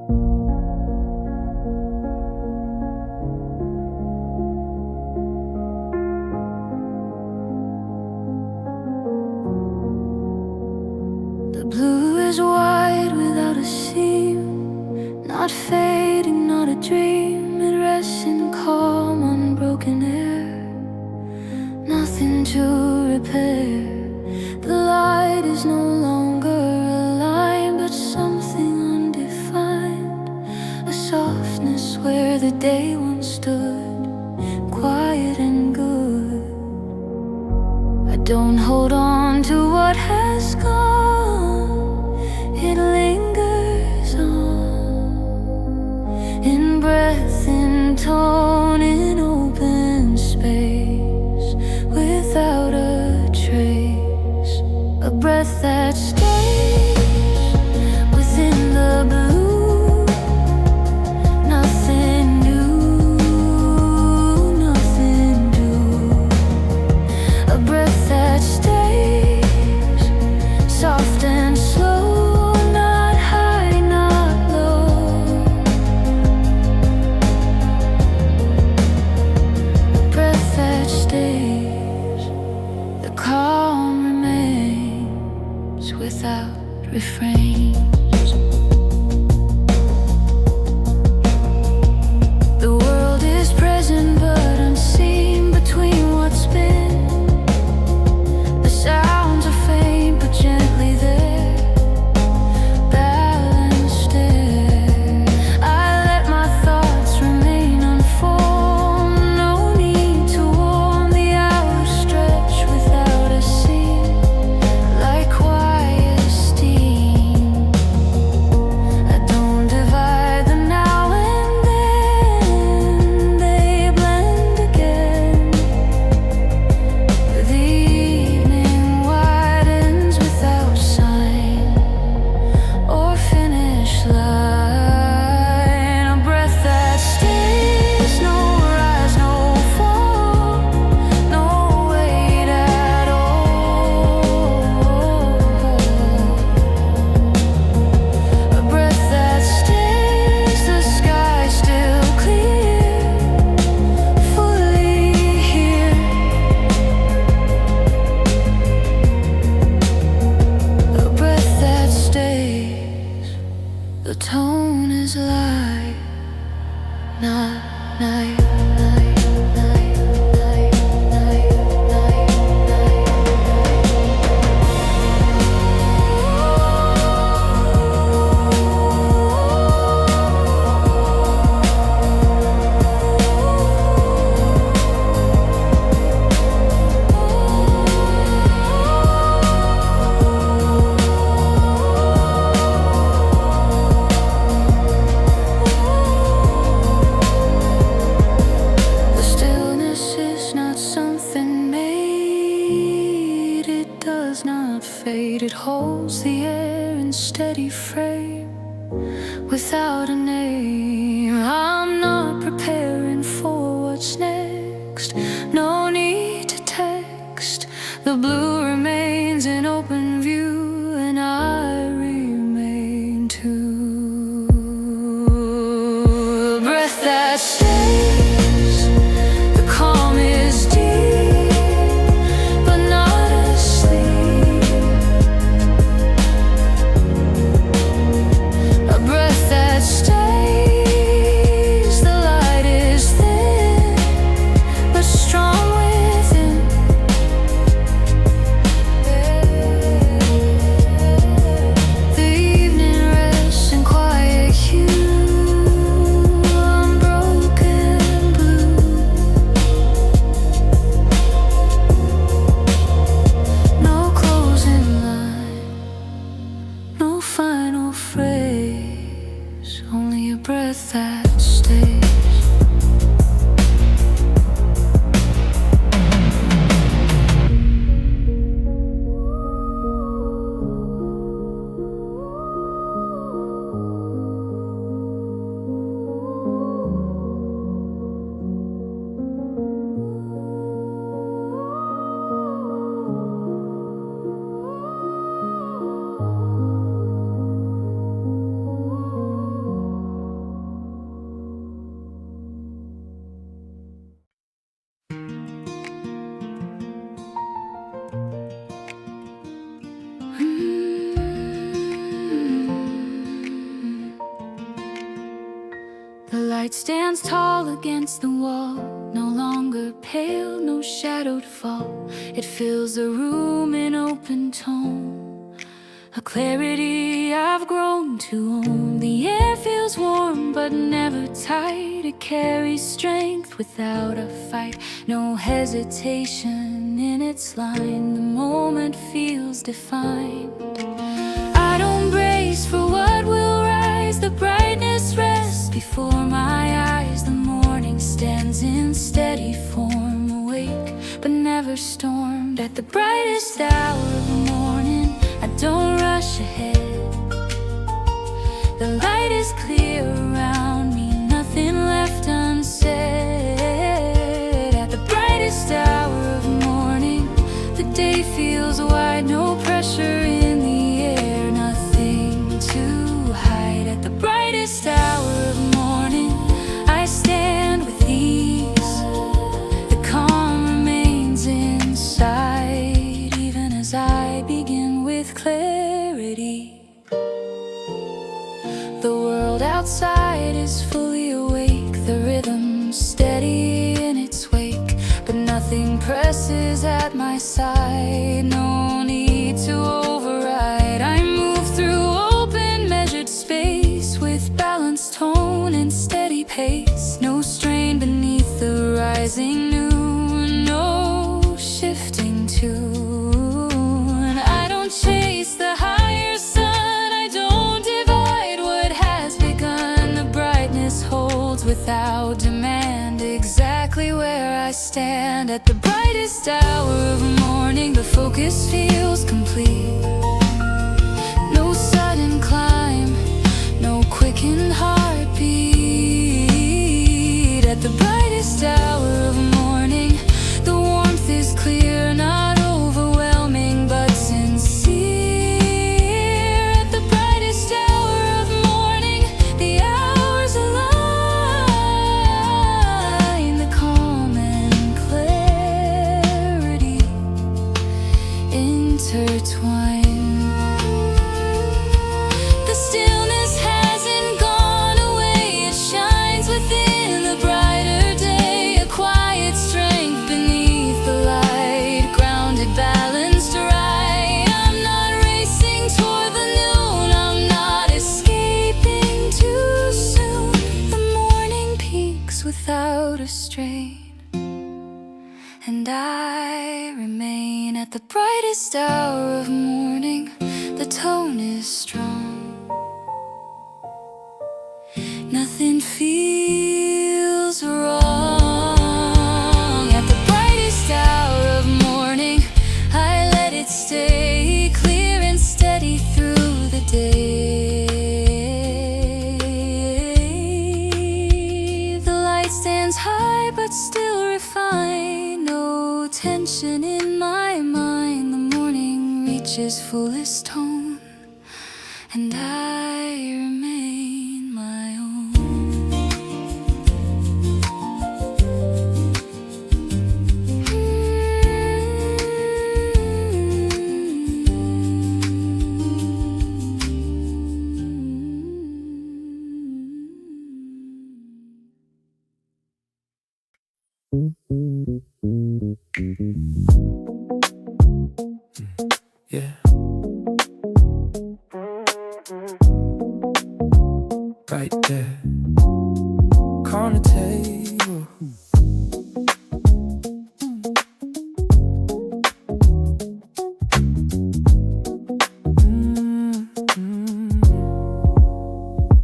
The blue is white without a seam, not fading, not a dream. It rests in calm, unbroken air, nothing to repair. The light is no longer a line, but something undefined, a softness where the day once stood, quiet and good. I don't hold on to what has gone, it lingers on, in breath, in tone, in open space, without a trace, a breath that stays within the blue. Nothing new, nothing new, a breath that stays soft and slow, not high, not low, a breath that stays. The calm remains without refrains. The world is present but unseen between what's been. The sounds are faint but gently there, balanced there. I let my thoughts remain unformed, no need to warm. The hours stretch without a seam, like quiet steam. I don't divide them now and then, they blend again. The evening widens without sign or finish line, a breath that stays, no rise, no fall, no weight at all, a breath that stays, the sky still clear, fully here, a breath that stays. The tone is light, not night, night, night, night, night, night, The stillness is not something made, it does not fade. It holds the air in steady frame, without a name. I'm not preparing for what's next, no need to text. The blue remains in open view, and I remain too. A breath that stays, the calm is deep, but not asleep, a breath that stays. The light is thin, but strong within. The evening rests in quiet hue, unbroken blue, no closing line, no final phrase, only a breath that stays. It stands tall against the wall, no longer pale, no shadow to fall. It fills the room in open tone, a clarity I've grown to own. The air feels warm but never tight. It carries strength without a fight. No hesitation in its line. The moment feels defined. I don't brace for what will rise. The brightness rests before my eyes. The morning stands in steady form, awake but never stormed. At the brightest hour of the morning, I don't rush ahead. The light is clear around me, nothing left unsaid. At the brightest hour of the morning, the day feels wide, no pressure in the air, nothing to hide. At the brightest hour of the morning, I stand with ease. The calm remains inside, even as I begin with clarity. The world outside is fully awake, the rhythm steady in its wake, but nothing presses at my side, no need to override. I move through open, measured space with balanced tone and steady pace. No strain beneath the rising noon, no shifting tune. I don't chase the higher sun, I don't divide what has begun. The brightness holds without demand, exactly where I stand. At the brightest hour of the morning, the focus feels complete. No sudden climb, no quickened heartbeat. At the brightest hour of the morning, the warmth is clear, not overwhelming but sincere. At the brightest hour of the morning, the hours align, the calm and clarity intertwine. The stillness hasn't gone away, it shines within the brighter day. A quiet strength beneath the light, grounded, balanced, right. I'm not racing toward the noon, I'm not escaping too soon. The morning peaks without a strain, and I remain. At the brightest hour of morning, the tone is strong. Nothing feels wrong. At the brightest hour of morning, I let it stay clear and steady through the day. The light stands high but still refined, no tension in my mind. The morning reaches fullest tone, and I remain my own. Yeah. Right there, corner table.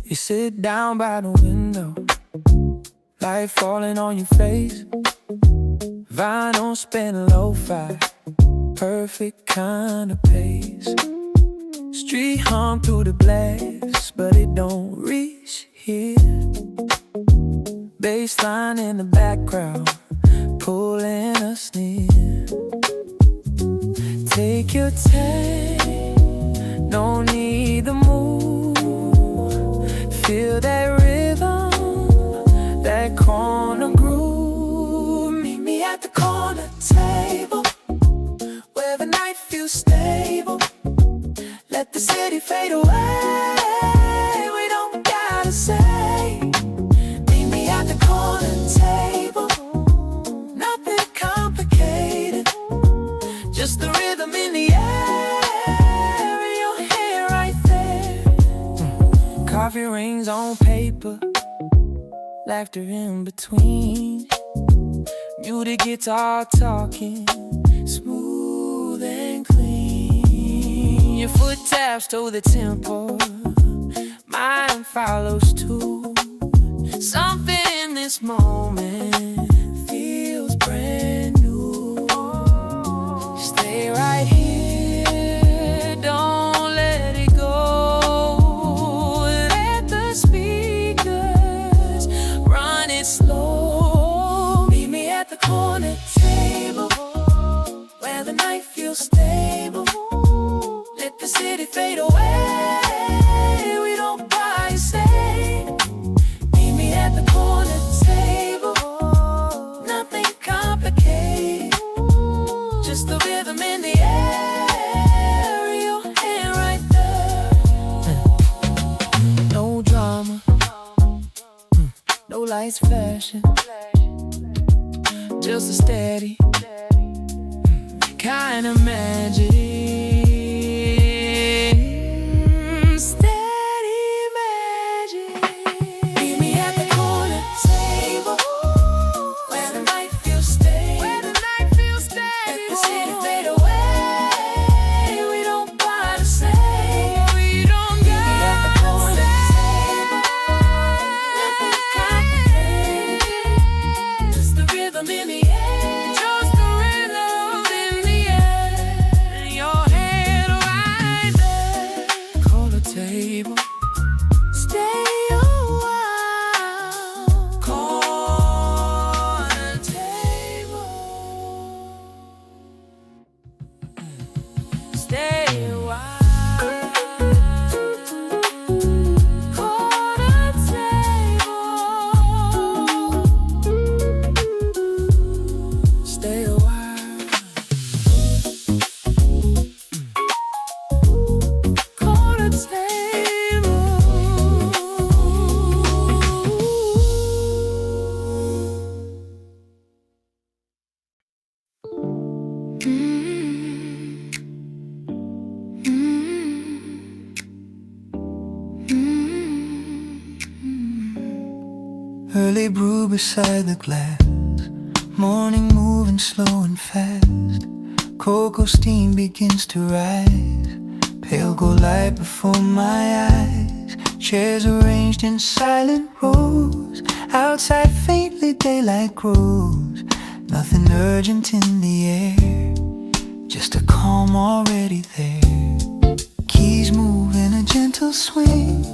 You sit down by the window, light falling on your face. Vinyl spinning lo-fi, perfect kind of pace. Street hum through the blast, but it don't reach here. Bassline in the background, pulling us near. Take your time, no need to move. Feel that rhythm, that corner groove. Meet me at the corner table, where the night feels stable. Let the city fade away, we don't gotta say. Meet me Coffee rings on paper, laughter in between. Muted guitar talking, smooth and clean. Your foot taps to the tempo, mine follows too. Something in this moment feels brand new. Stay right here, don't let it go. Let the speakers run it slow. Meet me at the corner table, where the night feels stable. Let the city fade away, we don't buy or stay. Meet me at the corner table, nothing complicated, just the rhythm in the air, your hand right there. No drama, no lights flashing, just a steady kind of magic. Steady magic. Meet me at the corner table, where the night feels stable. Let the city fade away, we don't buy the same. We don't got Meet me at the corner table, nothing complicated, just the rhythm in the air. Just the rhythm in the air, your head right there. Corner table, stay a while. Corner table, stay a while. Corner table, stay a while. Corner table. Early brew beside the glass, morning moving slow and fast. Cocoa steam begins to rise, pale gold light before my eyes. Chairs arranged in silent rows, outside faintly daylight grows. Nothing urgent in the air, just a calm already there. Keys move in a gentle swing,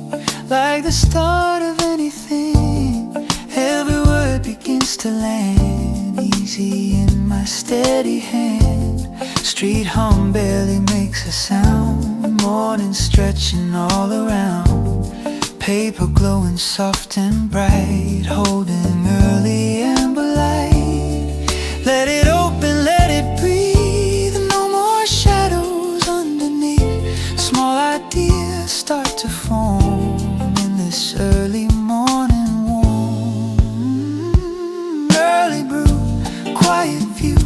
like the start of anything. Every word begins to land easy in my steady hand. Street hum barely makes a sound, morning stretching all around. Paper glowing soft and bright, holding early amber light. Let it open, let it breathe, no more shadows underneath. Small ideas start to form in this early morning warm. Early brew, quiet view,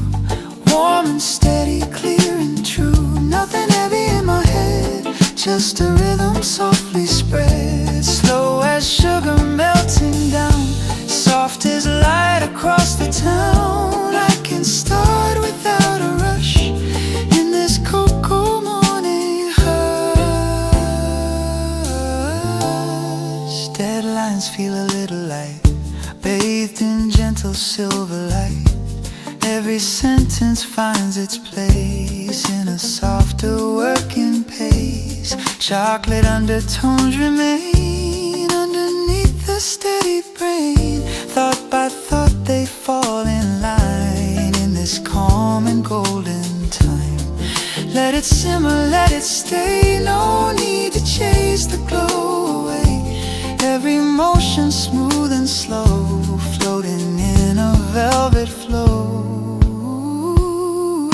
warm and steady, clear and true. Nothing heavy in my head, just a rhythm softly spread. Slow as sugar melting down, soft as light across the town. I can start without a rush in this cocoa morning hush. Deadlines feel a little light, bathed in gentle silver light. Every sentence finds its place in a softer working pace. Chocolate undertones remain underneath the steady brain. Thought by thought they fall in line in this calm and golden time. Let it simmer, let it stay, no need to chase the glow away. Every motion smooth and slow, floating in a velvet flow.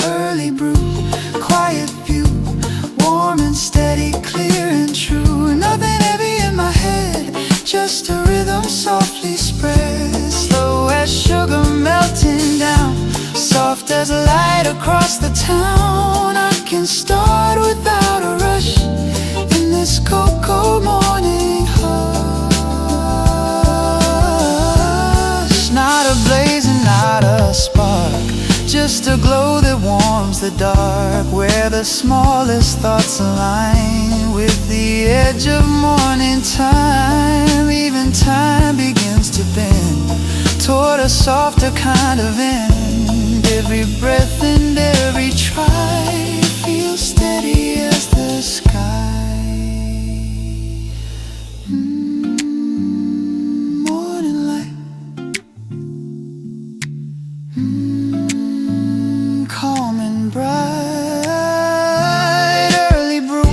Early brew, quiet view, warm and steady, clear and true. Nothing heavy in my head, just a rhythm softly spread. Slow as sugar melting down, soft as light across the town. I can start without a rush in this cocoa morning hush. glow that warms the dark, where the smallest thoughts align with the edge of morning time. Even time begins to bend toward a softer kind of end. Every breath and every try feels steady as the sky. Morning light, calm and bright. Early brew,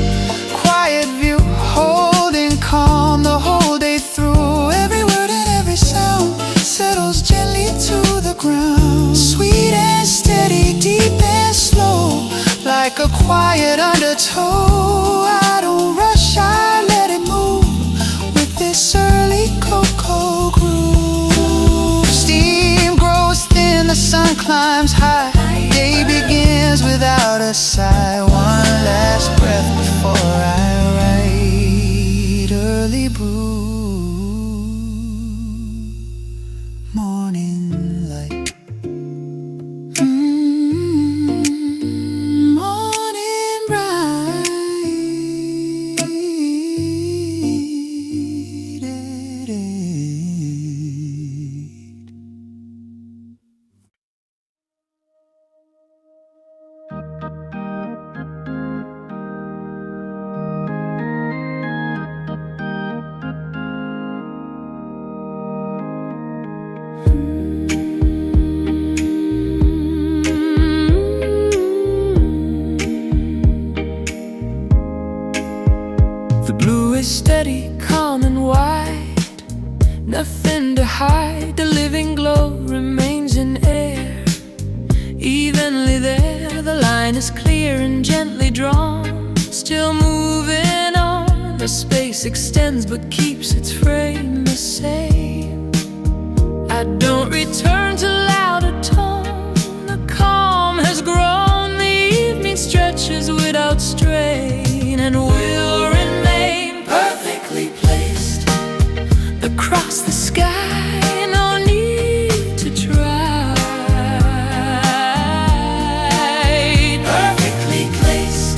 quiet view, holding calm the whole day through. Every word and every sound settles gently to the ground. Sweet and steady, deep and slow, like a quiet undertow. I don't rush, I let it move with this early cocoa groove. Steam grows thin, the sun climbs high. Day begins without a sigh. One last breath before I write. Early brew, morning light. Morning bright. The blue is steady, calm and wide, nothing to hide. The living glow remains in air, evenly there. The line is clear and gently drawn, still moving on. The space extends but keeps its frame the same. I don't return to louder tone. The calm has grown, the evening stretches without strain, and will remain perfectly placed across the sky. No need to try. Perfectly placed,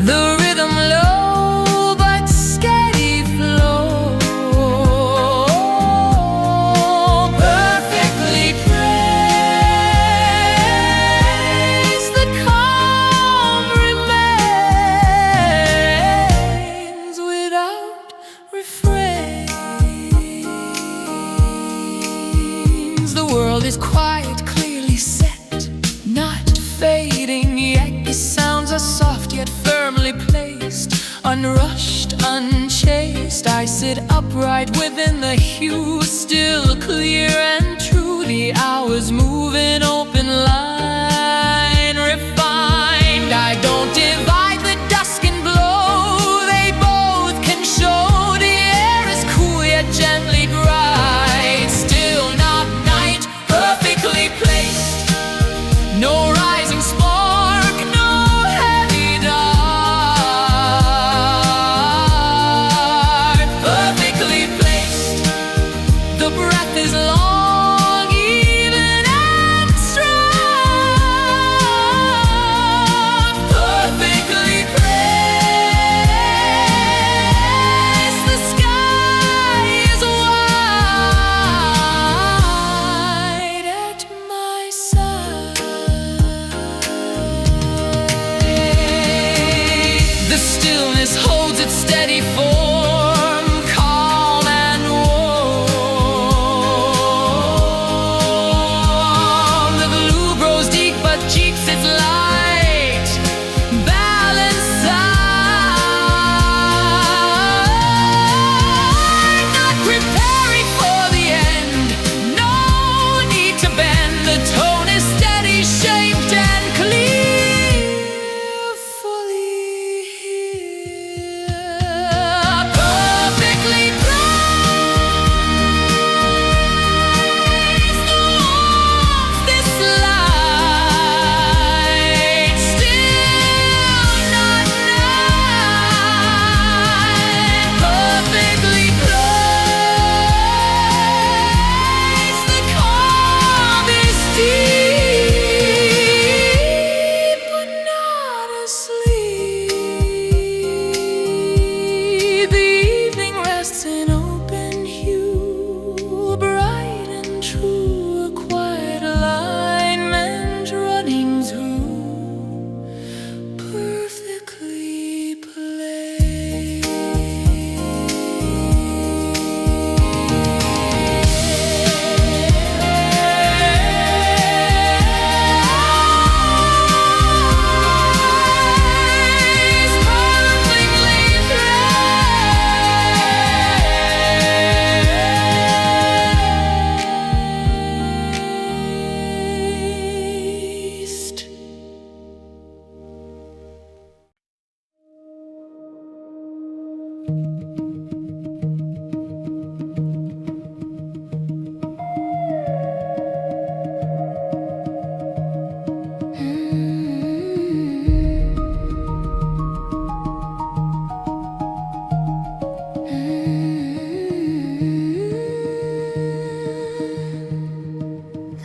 the rhythm low but steady flow. Perfectly placed, the calm remains without refrains. The world is quiet, clearly set, not fading yet. The sounds are soft yet firmly placed, unrushed, unchased. I sit upright within the hue, still clear and true. The hours move in open line, refined. I don't divide the dusk and glow, they both can show. The air is cool yet gently bright, still not night. Perfectly placed, no rising spark, no heavy dart. Perfectly placed, the breath is long, even and strong.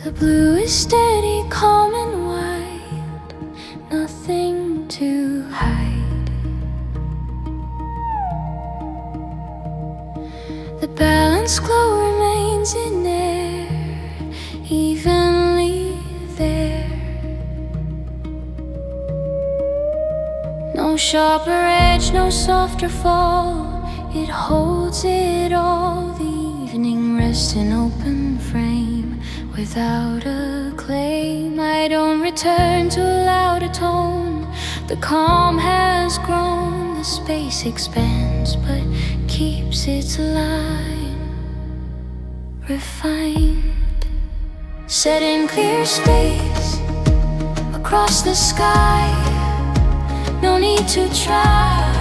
The blue is steady, calm and wide, nothing to hide. The balanced glow remains in air, evenly there. No sharper edge, no softer fall, it holds it all. The evening rests in open frame, without a claim. I don't return to a louder tone. The calm has grown, the space expands, but keeps its line refined. Set in clear space, across the sky, no need to try.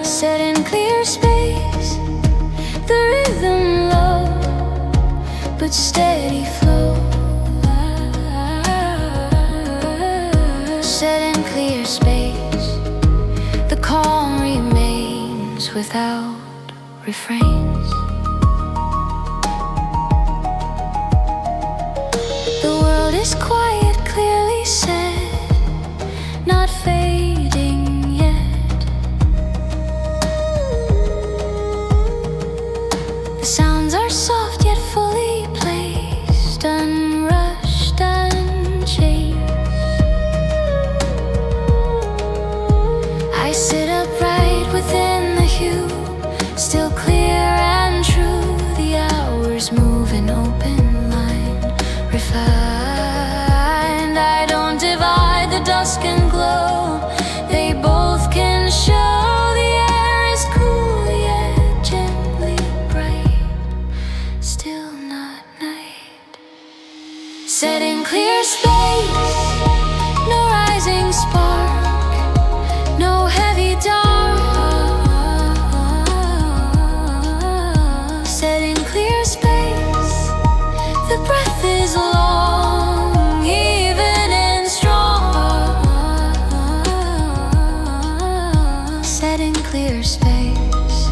Set in clear space, the rhythm low, but steady flow. Set in clear space, the calm remains without refrains. The world is quiet, clearly said, not fading yet. The sounds are soft yet fully placed, unrushed, unchased. I sit upright within the hue, still clear and true. The hours move in open line, refined. I don't divide the dusk and glow, they both can show. The air is cool yet gently bright, still not night. Set in clear space, no rising spark, no heavy dark. Set in clear space, the breath is long, even and strong. Set in clear space,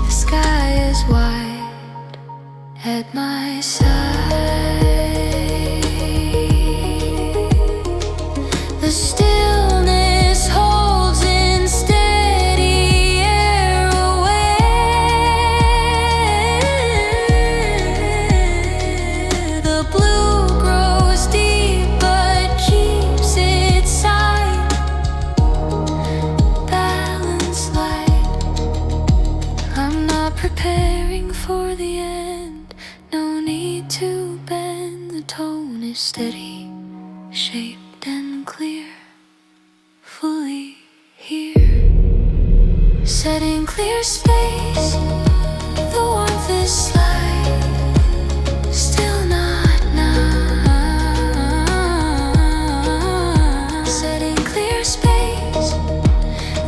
the sky is wide at my side. The stillness holds in steady air away. The blue grows deep but keeps its sight balanced light. I'm not preparing for the end, no need to bend. The tone is steady, shaped and clear, fully here. Set in clear space, the warmth is slight, still not now. Set in clear space,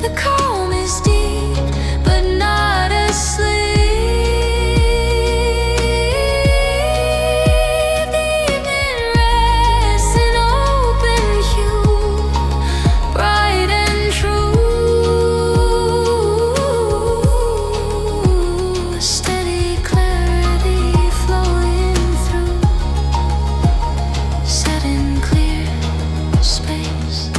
the calm is deep but not asleep. The evening rests in open hue, bright and true. Steady clarity flowing through. Set in clear space.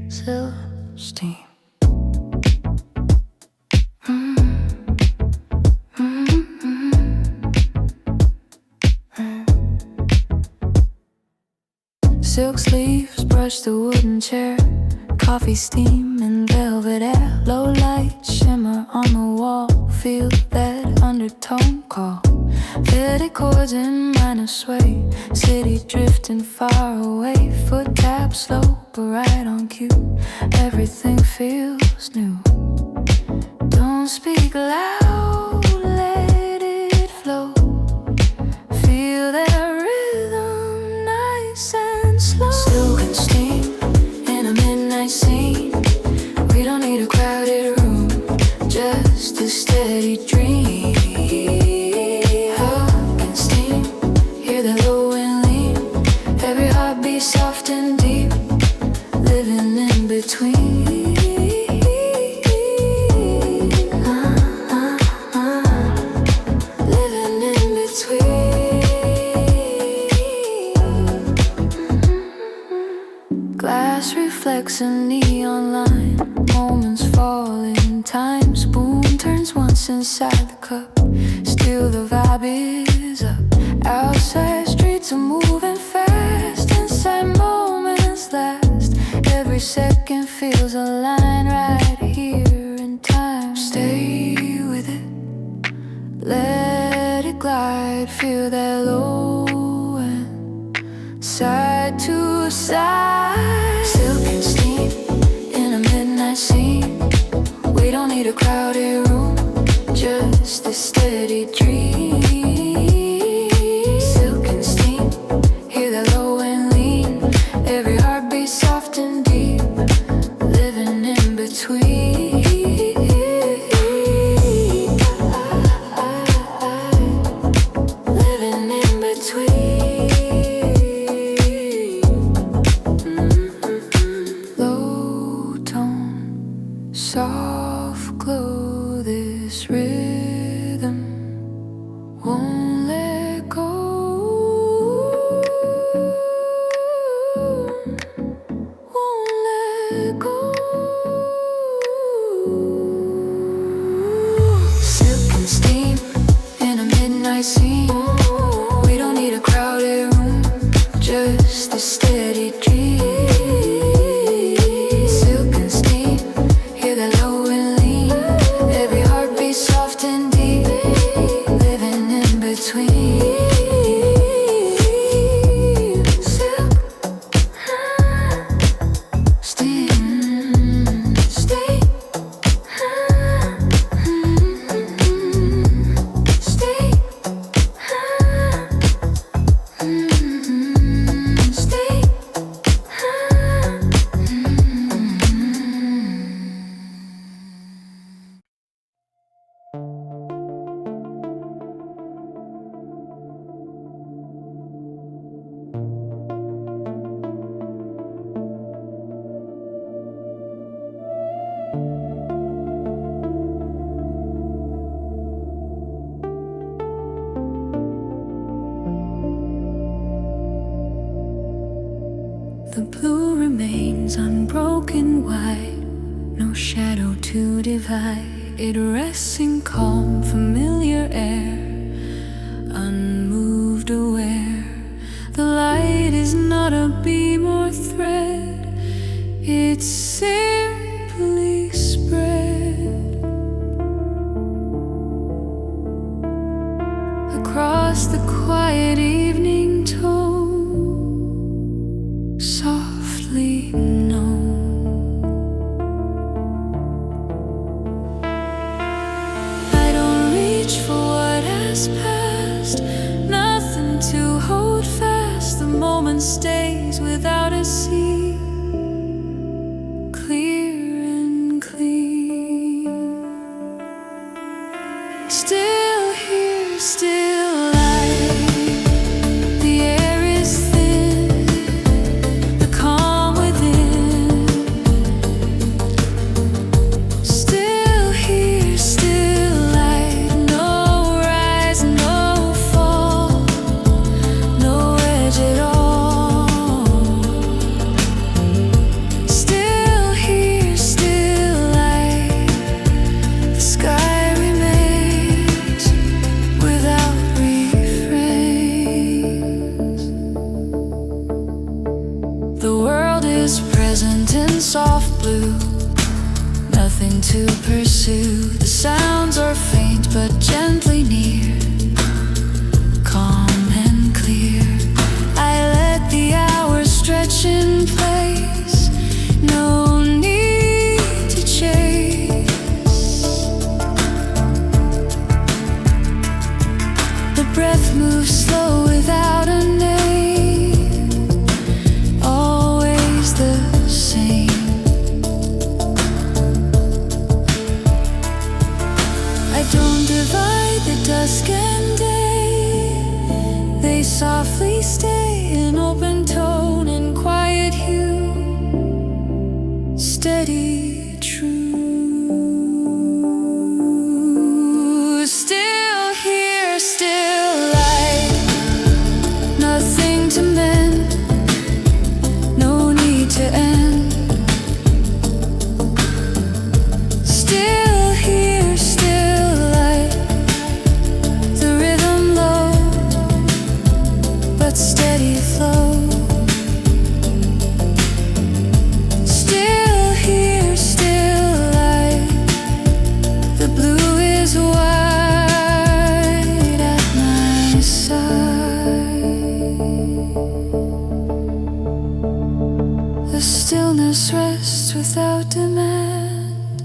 Self-esteem. Silk sleeves brush the wooden chair. Coffee steam and velvet air. Low light shimmer on the wall. Feel that undertone call. Faded chords in minor sway. City drifting far away. Foot tap slow but right on cue. Everything feels new. Don't speak loud, let it flow. Feel that rhythm, nice and slow. Silk and steam in a midnight scene. We don't need a crowded room, just a steady dream. Hug and steam, hear the low and lean. Every heartbeat soft and deep, living in between. Glass reflects a neon line. Moments fall in time. Spoon turns once inside the cup. Still the vibe is up. Outside streets are moving fast. Inside moments last. Every second feels a line right here in time. Stay with it, let it glide. Feel that low end, side to side. Silk and steam in a midnight scene. We don't need a crowded room, just a steady dream. Silk and steam, hear that low and lean. Every heartbeat soft and deep, living in between. Living in between. Soft glow, this rhythm won't let go. Won't let go. Silk and steam in a midnight scene. We don't need a crowded room, just a steady dream. The blue remains unbroken wide, no shadow to divide. It rests in calm, familiar air, unmoved, aware. The light is not a beam or thread, it's simply spread across the quiet evening tone. Softly known. I don't reach for what has passed, nothing to hold fast. The moment stays without a sea, clear and clean. Still here, still alive. The air is thin, the calm within. is present in soft blue. Nothing to pursue. The sounds are faint but gently near, calm and clear. I let the hours stretch in place. No need to chase. The breath moves slow without a name, always the same. I don't divide the dusk and day. They softly stay in open tone and quiet hue, steady, true. Still here, still light. Nothing to mend, no need to end. Still here, still light. The rhythm low, but steady flow. Still here, still light. The blue is white at my side. The stillness rests without demand.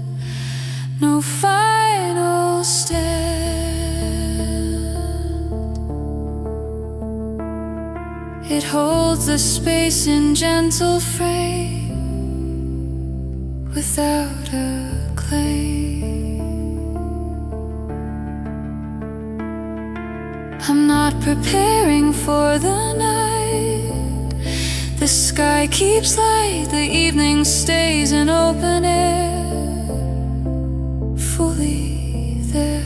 No final stand. It holds the space in gentle frame, without a claim. I'm not preparing for the night. The sky keeps light, the evening stays in open air, fully there.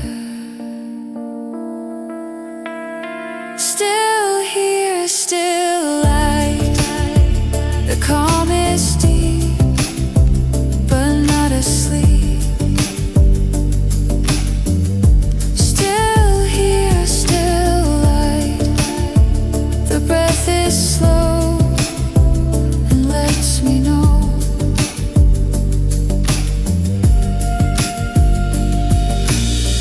Still here, still light. The calm is deep, but not asleep. Still here, still light. The breath is slow and lets me know.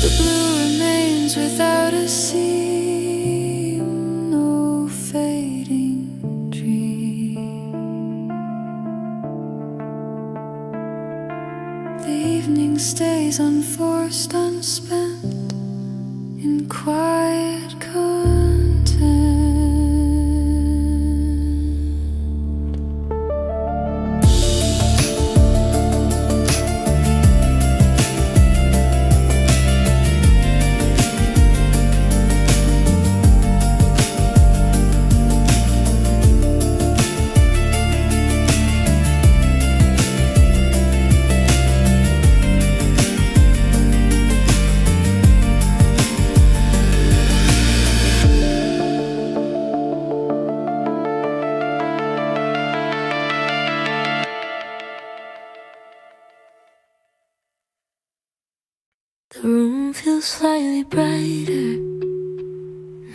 The blue remains without a seam, no fading dream. The evening stays unforced, unspent, in quiet content. The room feels slightly brighter.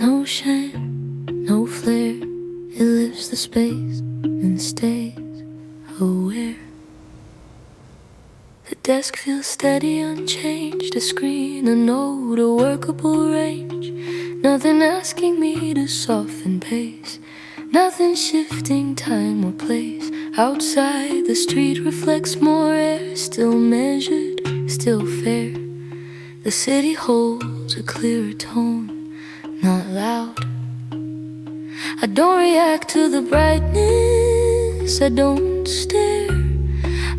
No shine, no flare. It lifts the space and stays aware. The desk feels steady, unchanged. A screen, a note, a workable range. Nothing asking me to soften pace. Nothing shifting time or place. Outside, the street reflects more air. Still measured, still fair. The city holds a clearer tone, not loud. I don't react to the brightness, I don't stare.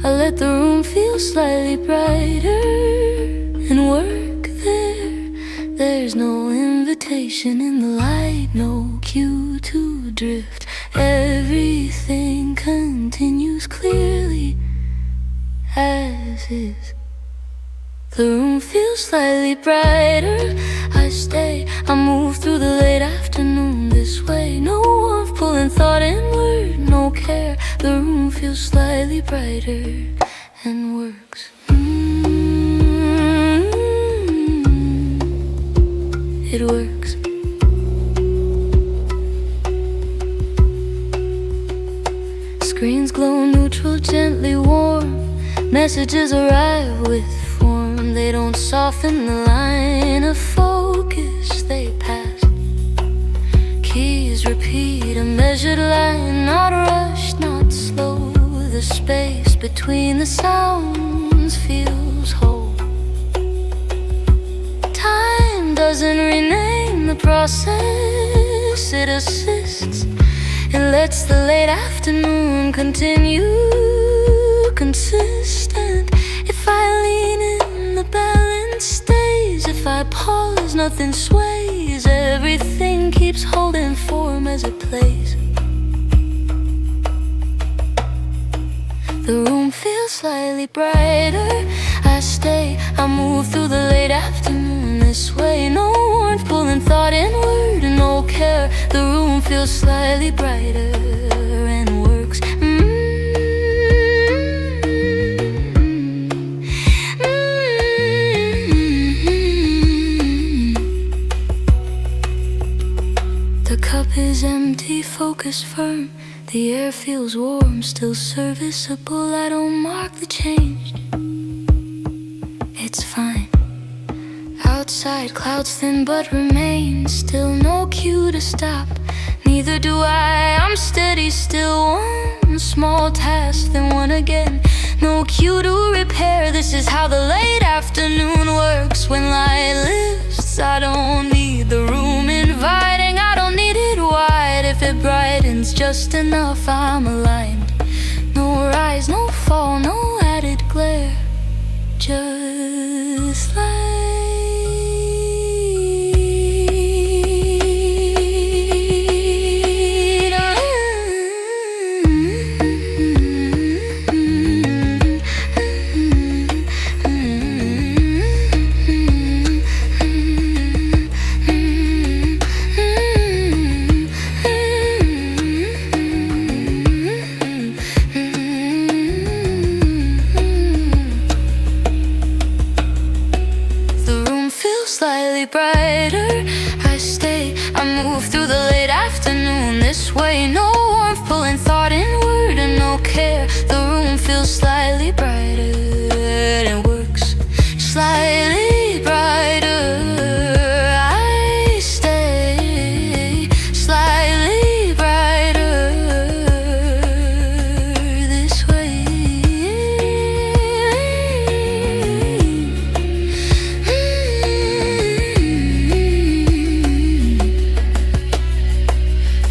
I let the room feel slightly brighter and work there. There's no invitation in the light, no cue to drift. Everything continues clearly as is. The room feels slightly brighter. I stay, I move through the late afternoon this way. No warmth pulling thought inward, no care. The room feels slightly brighter and works. It works. Screens glow neutral, gently warm. Messages arrive with form. They don't soften the line of focus they pass. Keys repeat a measured line, not rushed, not slow. The space between the sounds feels whole. Time doesn't rename the process, it assists. It lets the late afternoon continue consistent. If I lean in, the balance stays. If I pause, nothing sways. Everything keeps holding form as it plays. The room feels slightly brighter. I stay, I move through the late afternoon this way. No warmth pulling thought inward, no care. The room feels slightly brighter and works. The cup is empty, focus firm. The air feels warm, still serviceable. I don't mark the change. It's fine. Outside, clouds thin but remain. Still no cue to stop. Neither do I. I'm steady, still one small task, then one again. No cue to repair. This is how the late afternoon works. When light lifts, I don't need the room inviting. I don't need it wide. If it brightens just enough, I'm aligned. No rise, no fall, no added glare. Just light. Slightly brighter, I stay, I move through the late afternoon this way. No warmth pulling thought inward and no care. The room feels slightly brighter and works slightly brighter. I stay slightly brighter this way.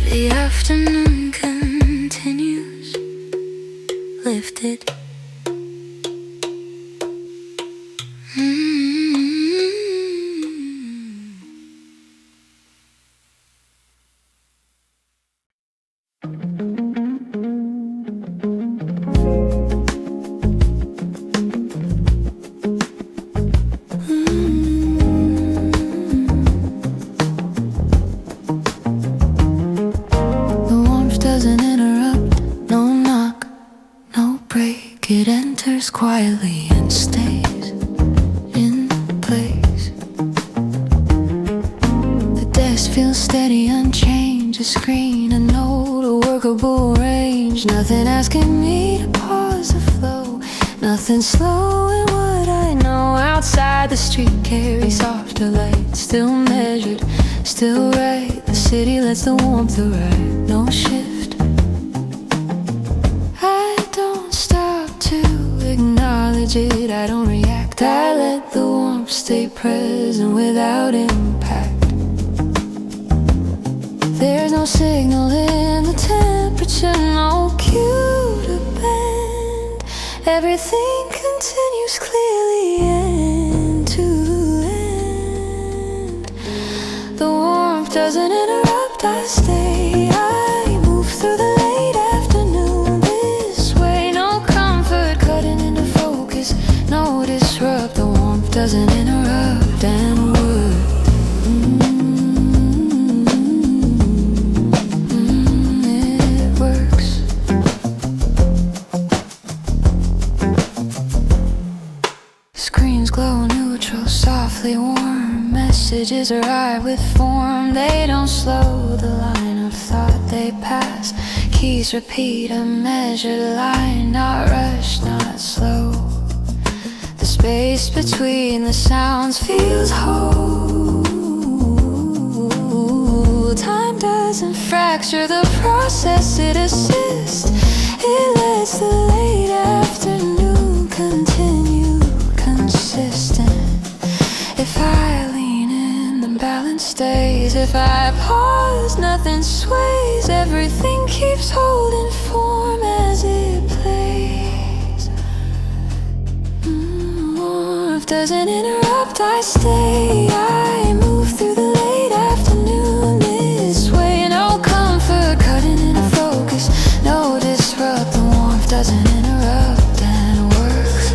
The afternoon continues, lifted. Doesn't interrupt, no knock, no break. It enters quietly and stays in place. The desk feels steady, unchanged. A screen, a note, a workable range. Nothing asking me to pause the flow. Nothing slowing what I know. Outside the street carries softer light. Still measured, still right. The city lets the warmth arrive. No shift. It, I don't react, I let the warmth stay present without impact. There's no signal in the temperature, no cue to bend. Everything continues clearly end to end. The warmth doesn't interrupt, I stay, I move through the late afternoon this way. No comfort cutting into focus, no disrupt. The warmth doesn't interrupt and work. It works. Screens glow neutral, softly warm. Messages arrive with form. They don't slow the line of thought they pass. keys repeat, a measured line, not rushed, not slow. The space between the sounds feels whole. Time doesn't fracture the process, it assists. It lets the late afternoon continue consistent. If I lean in, the balance stays. If I pause, nothing sways. Everything keeps holding form as it plays. Warmth doesn't interrupt, I stay. I move through the late afternoon this way. No comfort cutting into focus, no disrupt. The warmth doesn't interrupt and works.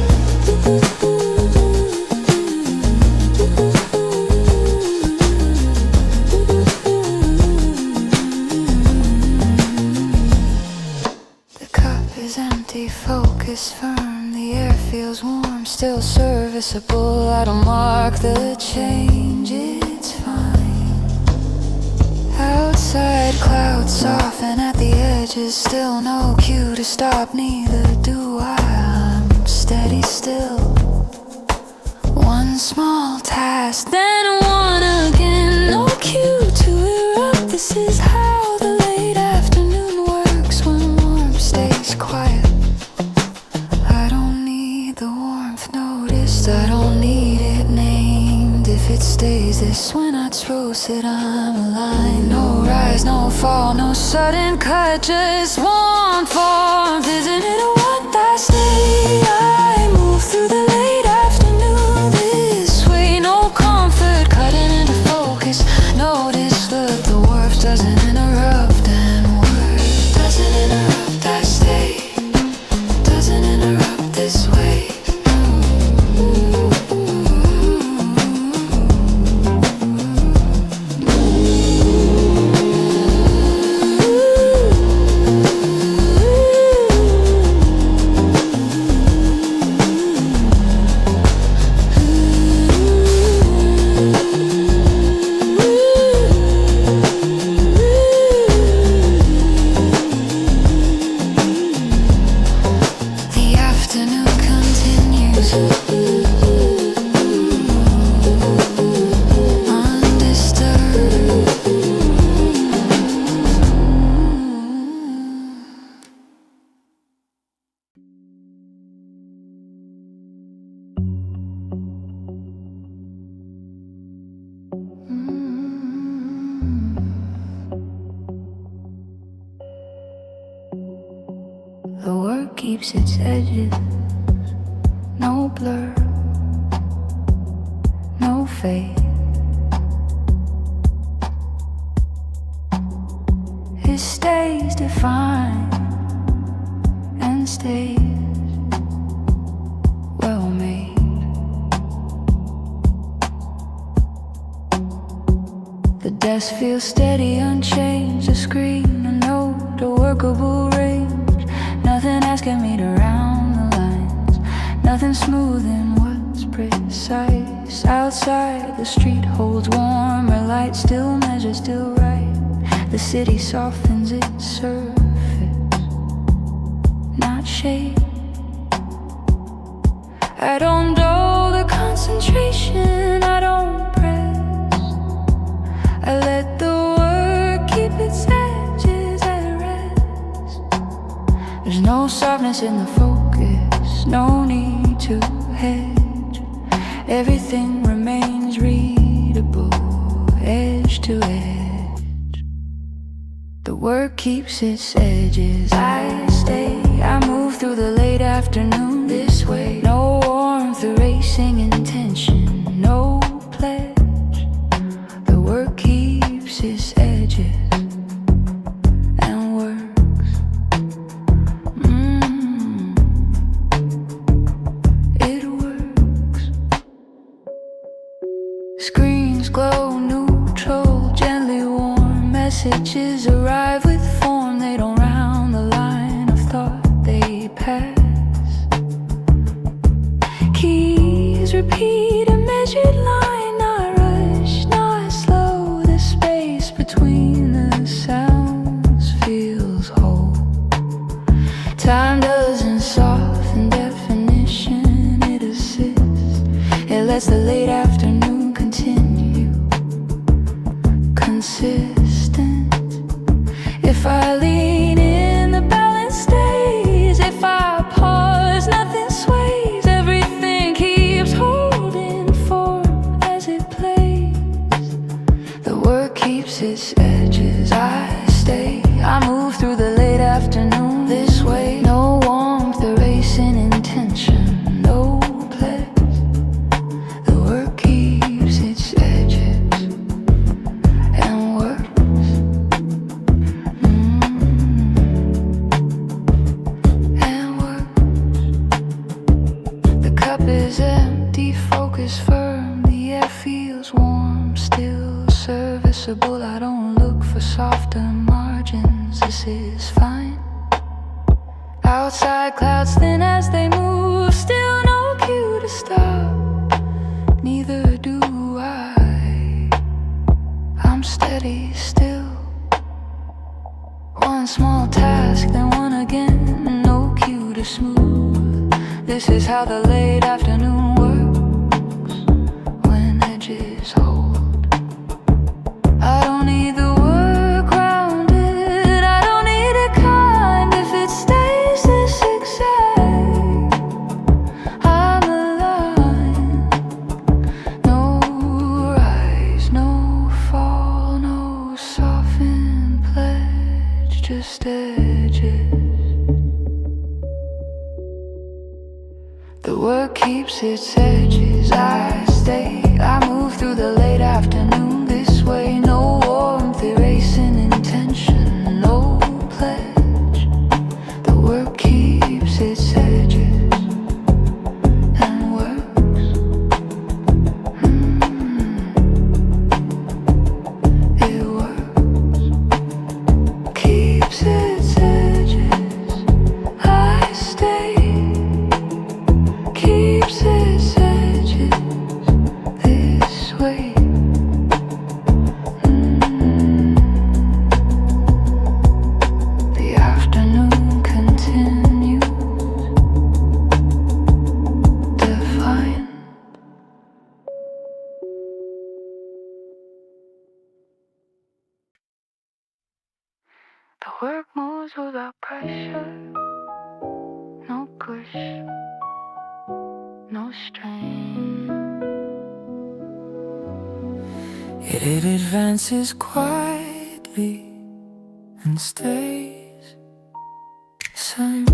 The cup is empty, focus firm. The air feels warm, still serviceable. I don't mark the change, it's fine. Outside clouds soften at the edges, still no cue to stop, neither do I. I'm steady still. One small task, then one again. No cue to erupt. This is how the late afternoon works when warmth stays quiet. I don't need the warmth noticed, I don't need it named. If it stays this when I roast it, I'm aligned. No rise, no fall, no sudden cut, just warmth. Warmth isn't it a what I stay? I move through the late afternoon this way. No comfort cutting into focus, no disturb. The warmth doesn't interrupt and work. Doesn't interrupt, I stay. Doesn't interrupt this way. The afternoon continues undisturbed. The work keeps its edges, no blur, no fade. It stays defined and stays well made. The desk feels steady, unchanged. The screen, a note, a workable range. Nothing asking me to round the lines, nothing smoothing what's precise. Outside, the street holds warmer light, still measured, still right. The city softens its surface, not shade. I don't dull the concentration, I don't press. I let the work keep its edges at rest. There's no softness in the focus, no need to hedge. Everything remains readable, edge to edge. The work keeps its edges. I stay, I move through the late afternoon this way. No warmth erasing intention, no pledge. The work keeps its edges and works. It works. Screens glow neutral, gently warm. Messages arrive with form, they don't round the line of thought, they pass. Keys repeat, a measured line, not rush, not slow. The space between the sounds feels whole. lets the late afternoon continue. Consistent. If I lean in, the balance stays. If I pause, nothing sways. Everything keeps holding form as it plays. The work keeps its edges. I stay. I move through the late afternoon this way. No warmth, erasing intention. No pledge. The work keeps its edges and works. And works. The cup is empty, focus firm. The air feels warm, still serviceable. I don't look for softer margins. This is fine. Outside clouds thin as they move. Still no cue to stop. Neither do I. I'm steady still. One small task, then one again. No cue to smooth. This is how the late afternoon works when edges hold. I don't need the work rounded. I don't need it kind. If it stays this exact, I'm aligned. No rise, no fall, no softened pledge, just edges. The work keeps its edges. I stay. I move through the late afternoon this way. No warmth, erasing intention. No pledge. The work keeps its edges and works. It works. Keeps its edges. I stay. Keeps its edges this way. The afternoon continues. Defiant. The work moves without pressure. No push. No strain. It advances quietly and stays the same.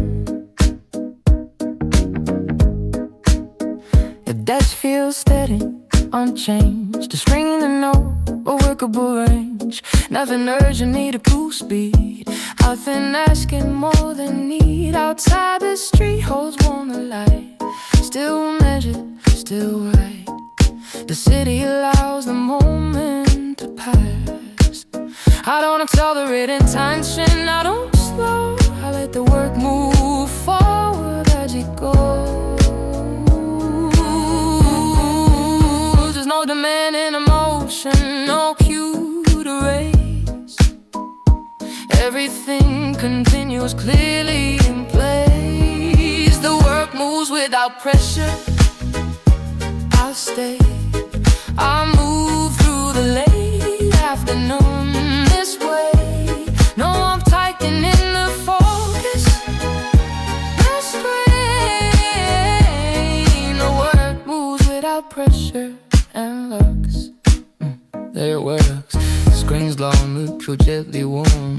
Your desk feels steady, unchanged. A string in the note, a workable range. Nothing urgent, need a cool speed. Nothing asking more than need. Outside the street holds warm the light. Still measured, still right. The city allows the moment to pass. I don't accelerate intention, I don't slow. I let the work move forward as it goes. There's no demand in emotion, no cue to raise. Everything continues clearly in place. The work moves without pressure. I'll stay. I move through the late afternoon this way. No, I'm tightening the focus. No strain. The work moves without pressure and looks. There it works. Screens long, look gently warm.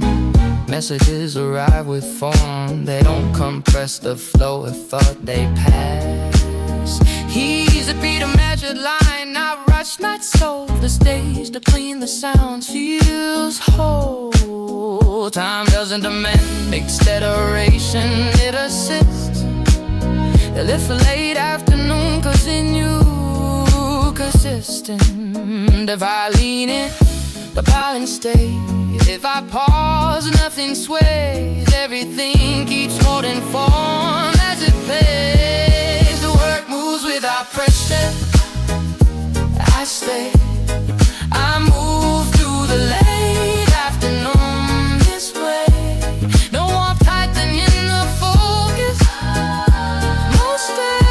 Messages arrive with form. They don't compress the flow of thought, they pass. He's a beat, a measured line, not rushed, not sold. The stage to clean the sounds feels whole. Time doesn't demand acceleration, it assists. They live for late afternoon, cause in you consistent. If I lean in, the balance stays. If I pause, nothing sways. Everything keeps holding form as it pays. The work moves without pressure. I stay. I move through the late afternoon this way. No, I'm tightening the focus. No stay.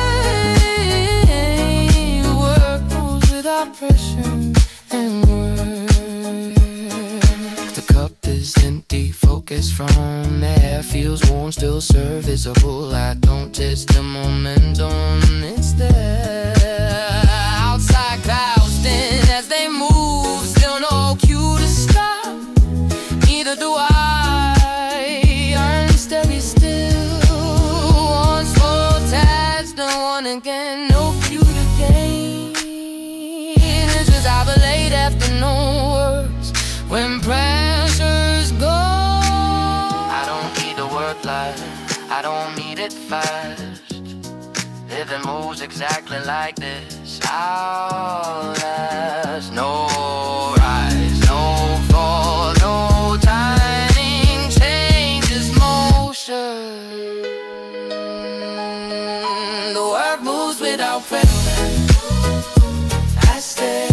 The work tone still serviceable. I don't test the momentum, it's there. Outside clouds thin as they move, still no cue to stop. Neither do I. I'm steady still. Once more task, then one again. No cue to gain. It's just how the late afternoon works when pressures go. I don't need the work life, I don't need it fast. Living moves exactly like this. I'll last. No rise, no fall, no timing changes motion. The work moves without pressure. I stay.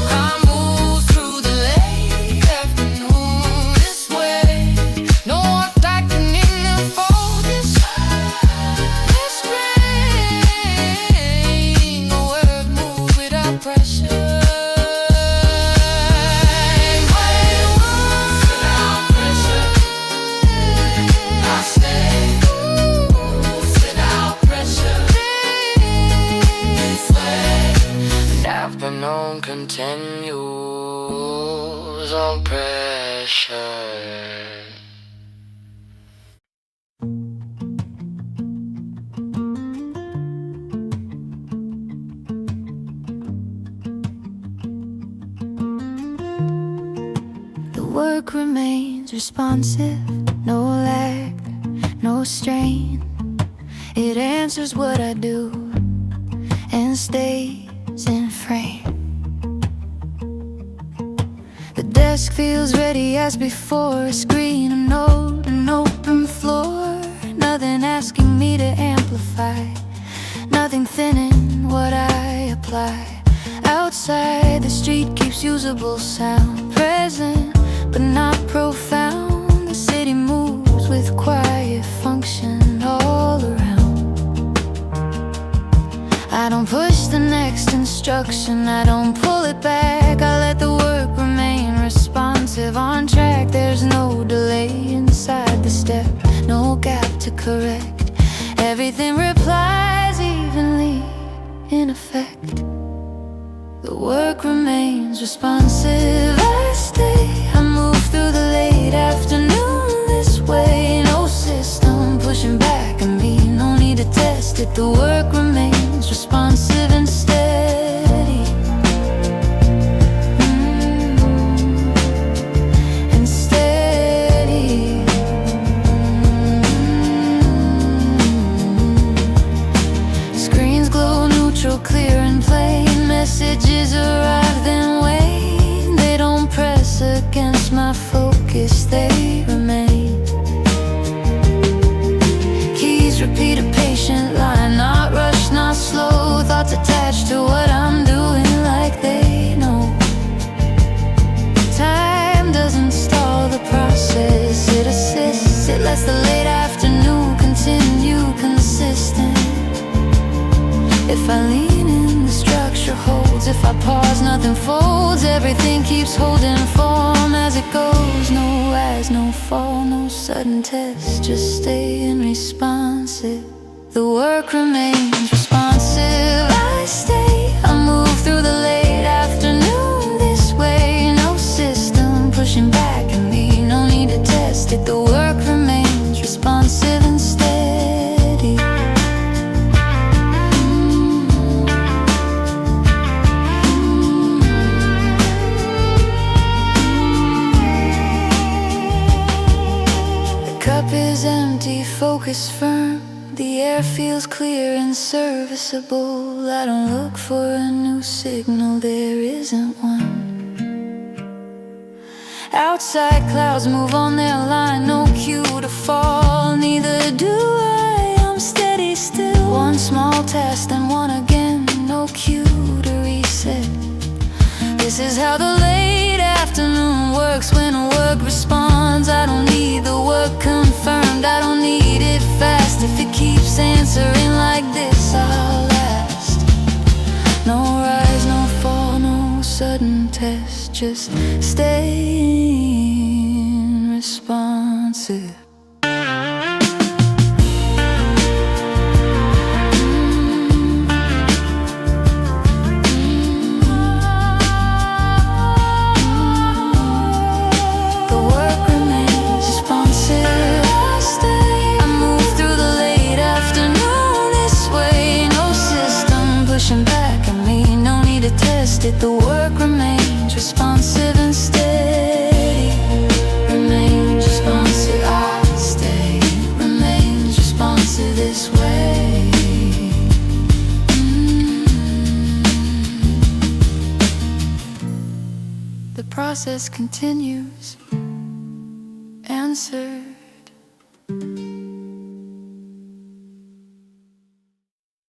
I move through the late afternoon this way. No attacking in the focus. This rain. The work moves without pressure. Without pressure. I stay. Without pressure. This way. Afternoon continues on pressure. The work remains responsive, no lag, no strain. It answers what I do and stays in frame. The desk feels ready as before, a screen, a note, an open floor. Nothing asking me to amplify, nothing thinning what I apply. Outside, the street keeps usable sound present, but not profound. The city moves with quiet function all around. I don't push the next instruction, I don't pull it back. I let the work remain responsive, on track. There's no delay inside the step, no gap to correct. Everything replies evenly, in effect. The work remains responsive, I stay. I move through the late afternoon this way. No system pushing back at me, no need to test it. The work remains responsive and steady. And steady. Screens glow neutral, clear and plain. Messages arrive then wane. They don't press against my focus, they remain. Keys repeat a patient line, not rushed, not slow. Thoughts attached to what I'm doing like they know. Time doesn't stall the process, it assists. It lets the late afternoon continue consistent. If I lean in, the structure holds. If I pause, nothing folds. Everything keeps holding form as it goes. No rise, no fall, no sudden test, just staying responsive. The work remains responsive, I stay. I move through the late afternoon this way. No system pushing back at me, no need to test it. The work remains responsive and steady. Cup is empty, focus firm. The air feels clear and serviceable. I don't look for a new signal, there isn't one. Outside clouds move on their line, no cue to fall. Neither do I, I'm steady still. One small task and one again, no cue to reset. This is how the late afternoon works when work responds. I don't need the work confirmed, I don't need it fast. If it keeps answering like this, I'll last. No rise, no fall, no sudden test, just staying responsive. The work remains responsive and steady. Remains responsive, I stay. Remains responsive this way. The process continues. Answered.